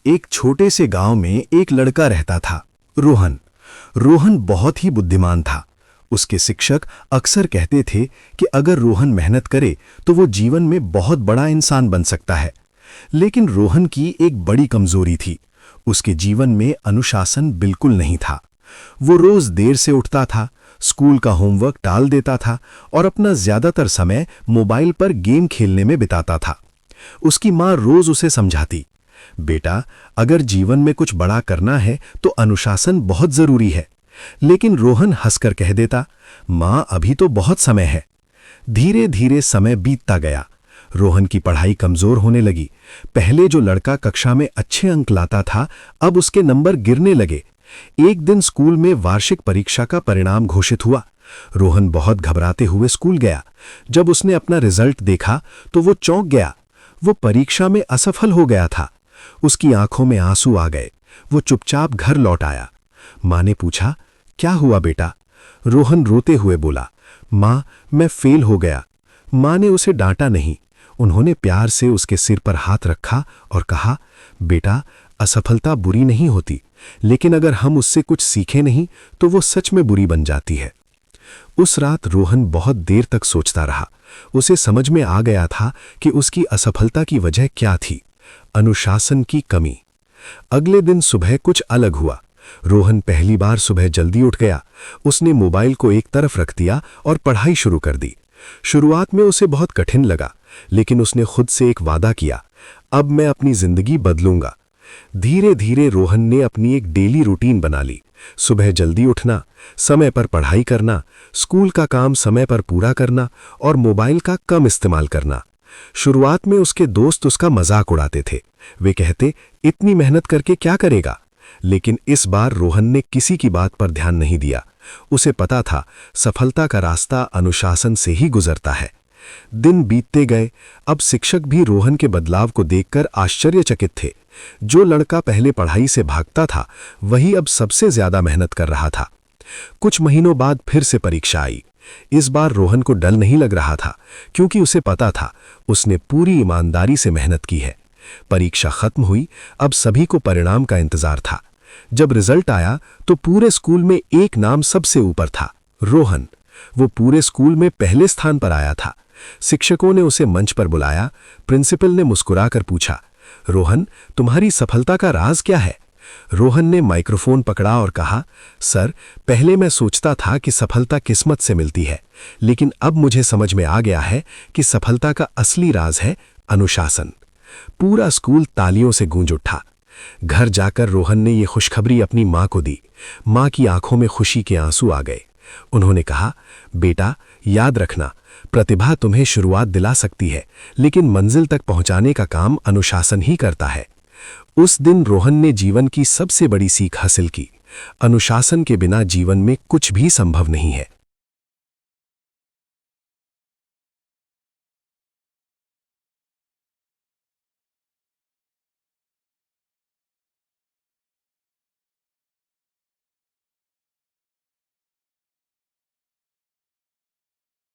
एक छोटे से गांव में एक लड़का रहता था, रोहन। रोहन बहुत ही बुद्धिमान था। उसके शिक्षक अक्सर कहते थे कि अगर रोहन मेहनत करे तो वो जीवन में बहुत बड़ा इंसान बन सकता है। लेकिन रोहन की एक बड़ी कमजोरी थी। उसके जीवन में अनुशासन बिल्कुल नहीं था। वो रोज देर से उठता था, स्कूल का होमवर्क टाल देता था और अपना ज्यादातर समय मोबाइल पर गेम खेलने में बिताता था। उसकी माँ रोज उसे समझाती, बेटा, अगर जीवन में कुछ बड़ा करना है तो अनुशासन बहुत जरूरी है। लेकिन रोहन हंसकर कह देता, माँ, अभी तो बहुत समय है। धीरे धीरे समय बीतता गया। रोहन की पढ़ाई कमजोर होने लगी। पहले जो लड़का कक्षा में अच्छे अंक लाता था, अब उसके नंबर गिरने लगे। एक दिन स्कूल में वार्षिक परीक्षा का परिणाम घोषित हुआ। रोहन बहुत घबराते हुए स्कूल गया। जब उसने अपना रिजल्ट देखा तो वो चौंक गया। वो परीक्षा में असफल हो गया था। उसकी आंखों में आंसू आ गए। वो चुपचाप घर लौट आया। माँ ने पूछा, क्या हुआ बेटा? रोहन रोते हुए बोला, माँ, मैं फेल हो गया। माँ ने उसे डांटा नहीं। उन्होंने प्यार से उसके सिर पर हाथ रखा और कहा, बेटा, असफलता बुरी नहीं होती, लेकिन अगर हम उससे कुछ सीखे नहीं तो वो सच में बुरी बन जाती है। उस रात रोहन बहुत देर तक सोचता रहा। उसे समझ में आ गया था कि उसकी असफलता की वजह क्या थी। अनुशासन की कमी। अगले दिन सुबह कुछ अलग हुआ। रोहन पहली बार सुबह जल्दी उठ गया। उसने मोबाइल को एक तरफ रख दिया और पढ़ाई शुरू कर दी। शुरुआत में उसे बहुत कठिन लगा, लेकिन उसने खुद से एक वादा किया, अब मैं अपनी जिंदगी बदलूंगा। धीरे धीरे रोहन ने अपनी एक डेली रूटीन बना ली। सुबह जल्दी उठना, समय पर पढ़ाई करना, स्कूल का काम समय पर पूरा करना और मोबाइल का कम इस्तेमाल करना। शुरुआत में उसके दोस्त उसका मजाक उड़ाते थे। वे कहते, इतनी मेहनत करके क्या करेगा? लेकिन इस बार रोहन ने किसी की बात पर ध्यान नहीं दिया। उसे पता था, सफलता का रास्ता अनुशासन से ही गुजरता है। दिन बीतते गए। अब शिक्षक भी रोहन के बदलाव को देखकर आश्चर्यचकित थे। जो लड़का पहले पढ़ाई से भागता था, वही अब सबसे ज्यादा मेहनत कर रहा था। कुछ महीनों बाद फिर से परीक्षा आई। इस बार रोहन को डर नहीं लग रहा था, क्योंकि उसे पता था उसने पूरी ईमानदारी से मेहनत की है। परीक्षा खत्म हुई। अब सभी को परिणाम का इंतजार था। जब रिजल्ट आया तो पूरे स्कूल में एक नाम सबसे ऊपर था, रोहन। वो पूरे स्कूल में पहले स्थान पर आया था। शिक्षकों ने उसे मंच पर बुलाया। प्रिंसिपल ने मुस्कुराकर पूछा, रोहन, तुम्हारी सफलता का राज क्या है? रोहन ने माइक्रोफोन पकड़ा और कहा, सर, पहले मैं सोचता था कि सफलता किस्मत से मिलती है, लेकिन अब मुझे समझ में आ गया है कि सफलता का असली राज है अनुशासन। पूरा स्कूल तालियों से गूंज उठा। घर जाकर रोहन ने ये खुशखबरी अपनी माँ को दी। माँ की आंखों में खुशी के आंसू आ गए। उन्होंने कहा, बेटा, याद रखना, प्रतिभा तुम्हें शुरुआत दिला सकती है, लेकिन मंजिल तक पहुंचाने का काम अनुशासन ही करता है। उस दिन रोहन ने जीवन की सबसे बड़ी सीख हासिल की। अनुशासन के बिना जीवन में कुछ भी संभव नहीं है।